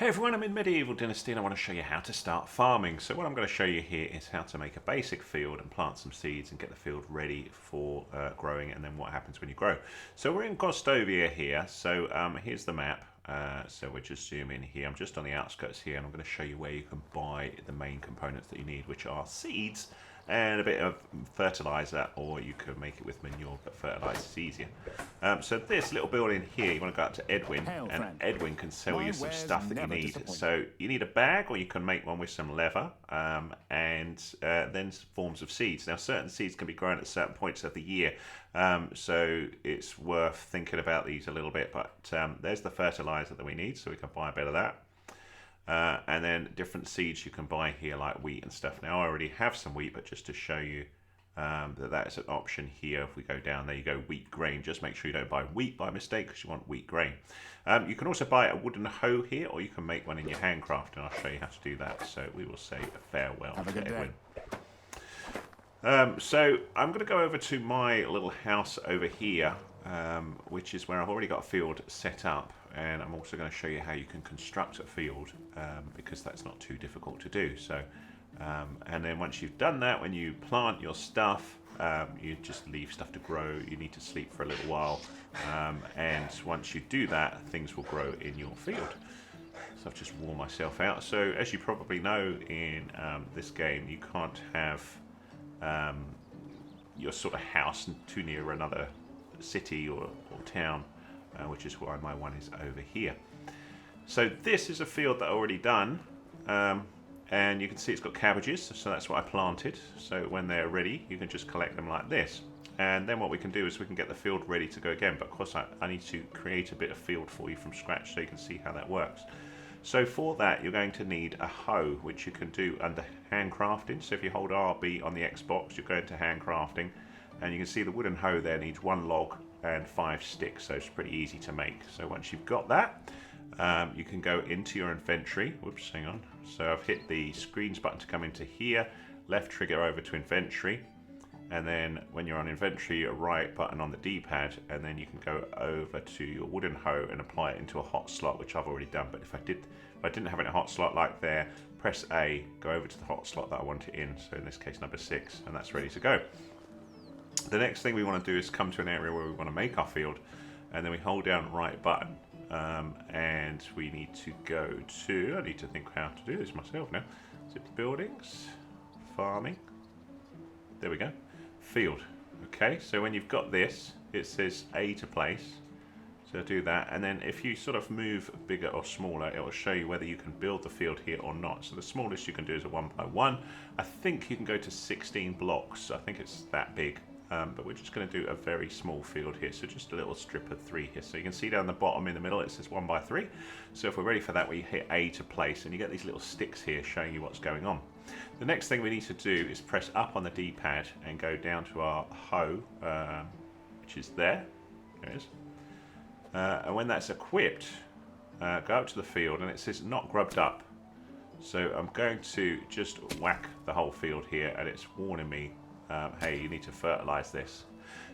Hey everyone, I'm in Medieval Dynasty and I want to show you how to start farming. So what I'm going to show you here is how to make a basic field and plant some seeds and get the field ready for growing, and then what happens when you grow. So we're in Gostovia here, so here's the map. So we'll just zoom in here. I'm just on the outskirts here and I'm going to show you where you can buy the main components that you need, which are seeds and a bit of fertiliser, or you could make it with manure, but fertiliser is easier. So this little building here, you want to go up to Edwin, and Edwin can sell you some stuff that you need. So you need a bag, or you can make one with some leather, and then forms of seeds. Now certain seeds can be grown at certain points of the year, so it's worth thinking about these a little bit, but there's the fertiliser that we need, so we can buy a bit of that. And then different seeds you can buy here, like wheat and stuff. Now I already have some wheat, but just to show you that is an option here. If we go down there, you go wheat grain. Just make sure you don't buy wheat by mistake, because you want wheat grain. You can also buy a wooden hoe here, or you can make one in your handcraft, and I'll show you how to do that. So we will say a farewell to Edwin. So I'm going to go over to my little house over here, which is where I've already got a field set up, and I'm also going to show you how you can construct a field, because that's not too difficult to do. So and then once you've done that, when you plant your stuff, you just leave stuff to grow. You need to sleep for a little while, and once you do that, things will grow in your field. So I've just worn myself out. So as you probably know, in this game you can't have your sort of house too near another city or town, which is why my one is over here. So this is a field that I already done, and you can see it's got cabbages, so that's what I planted. So when they're ready, you can just collect them like this, and then what we can do is we can get the field ready to go again. But of course I need to create a bit of field for you from scratch so you can see how that works. So for that, you're going to need a hoe, which you can do under handcrafting. So if you hold RB on the Xbox, you go into handcrafting, and you can see the wooden hoe there needs 1 log and 5 sticks, so it's pretty easy to make. So once you've got that, you can go into your inventory. Whoops, hang on. So I've hit the screens button to come into here, left trigger over to inventory, and then when you're on inventory, a right button on the D-pad, and then you can go over to your wooden hoe and apply it into a hot slot, which I've already done. But if I didn't have it in a hot slot like there, press A, go over to the hot slot that I want it in, so in this case number 6, and that's ready to go. The next thing we want to do is come to an area where we want to make our field, and then we hold down right button, and we need to go to, I need to think how to do this myself now. Is it buildings, farming, there we go, field. Okay, so when you've got this, it says A to place, so do that, and then if you sort of move bigger or smaller, it will show you whether you can build the field here or not. So the smallest you can do is a 1 by 1. I think you can go to 16 blocks, I think it's that big. But we're just going to do a very small field here, so just a little strip of 3 here. So you can see down the bottom in the middle it says 1 by 3. So if we're ready for that, we hit A to place, and you get these little sticks here showing you what's going on. The next thing we need to do is press up on the D-pad and go down to our hoe, which is there. There it is. And when that's equipped, go up to the field, and it says not grubbed up. So I'm going to just whack the whole field here, and it's warning me, hey, you need to fertilise this.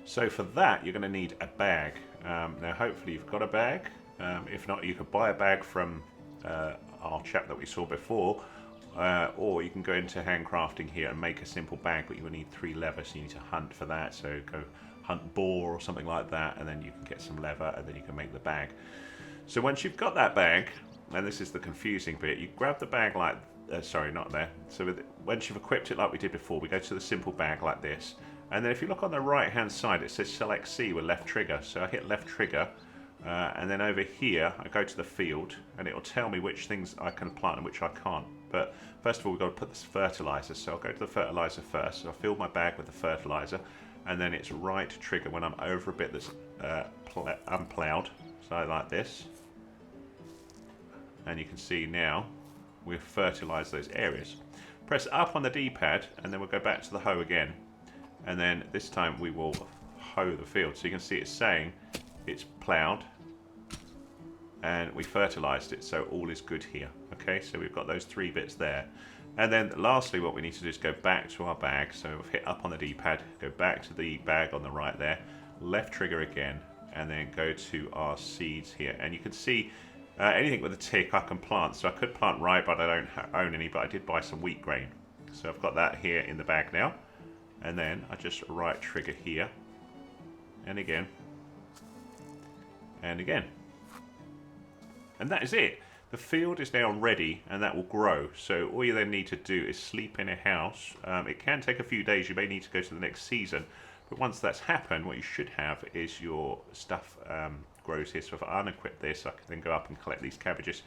So for that, you're going to need a bag. Now hopefully you've got a bag. If not, you could buy a bag from our chap that we saw before, or you can go into handcrafting here and make a simple bag, but you will need 3 leather, so you need to hunt for that. So go hunt boar or something like that, and then you can get some leather, and then you can make the bag. So once you've got that bag, and this is the confusing bit, you grab the bag like sorry, not there. So once you've equipped it like we did before, we go to the simple bag like this, and then if you look on the right hand side, it says select C with left trigger. So I hit left trigger, and then over here I go to the field, and it will tell me which things I can plant and which I can't. But first of all, we've got to put this fertiliser, so I'll go to the fertiliser first. So I fill my bag with the fertiliser, and then it's right trigger when I'm over a bit that's unploughed, so like this, and you can see now we've fertilised those areas. Press up on the D-pad, and then we'll go back to the hoe again, and then this time we will hoe the field. So you can see it's saying it's ploughed and we fertilised it, so all is good here. Okay, so we've got those 3 bits there, and then lastly what we need to do is go back to our bag. So we've hit up on the D-pad, go back to the bag on the right there, left trigger again, and then go to our seeds here, and you can see Anything with a tick I can plant. So I could plant rye, but I don't own any, but I did buy some wheat grain. So I've got that here in the bag now. And then I just right trigger here. And again. And again. And that is it. The field is now ready and that will grow. So all you then need to do is sleep in a house. It can take a few days. You may need to go to the next season. But once that's happened, what you should have is your stuff grows here. So if I unequip this, I can then go up and collect these cabbages.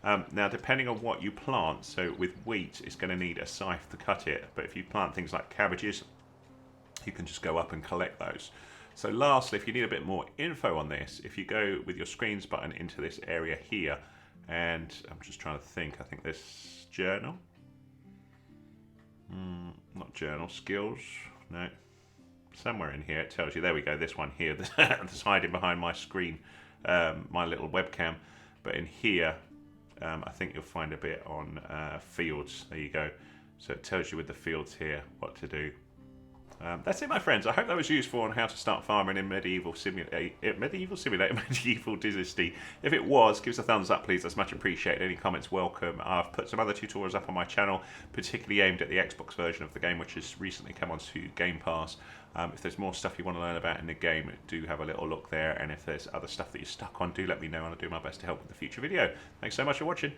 Now, depending on what you plant, so with wheat, it's going to need a scythe to cut it. But if you plant things like cabbages, you can just go up and collect those. So lastly, if you need a bit more info on this, if you go with your screens button into this area here, and I'm just trying to think, I think this journal, not journal, skills, no, somewhere in here it tells you, there we go, this one here, that's hiding behind my screen, my little webcam, but in here, I think you'll find a bit on fields, there you go, so it tells you with the fields here what to do. That's it, my friends. I hope that was useful on how to start farming in Medieval Dynasty. If it was, give us a thumbs up, please. That's much appreciated. Any comments welcome. I've put some other tutorials up on my channel, particularly aimed at the Xbox version of the game, which has recently come onto Game Pass. If there's more stuff you want to learn about in the game, do have a little look there. And if there's other stuff that you're stuck on, do let me know, and I'll do my best to help with the future video. Thanks so much for watching.